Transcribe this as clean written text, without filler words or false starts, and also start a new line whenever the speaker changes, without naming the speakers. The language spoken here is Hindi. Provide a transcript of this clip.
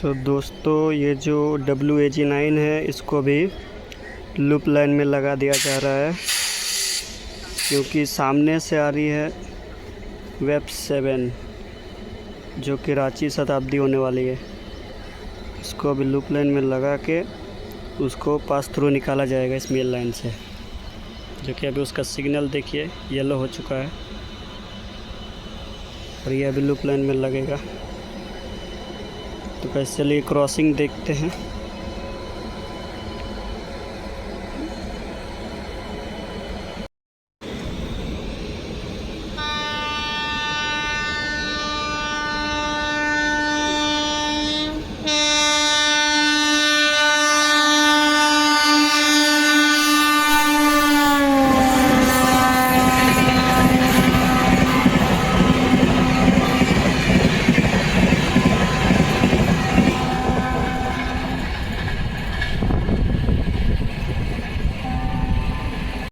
तो दोस्तों ये जो WAG9 है इसको भी लूप लाइन में लगा दिया जा रहा है, क्योंकि सामने से आ रही है वेब 7 जो कि रांची शताब्दी होने वाली है। इसको अभी लूप लाइन में लगा के उसको पास थ्रू निकाला जाएगा इस मेल लाइन से, जो कि अभी उसका सिग्नल देखिए येलो हो चुका है और ये अभी लूप लाइन में लगेगा। तो कैसे लिए क्रॉसिंग देखते हैं।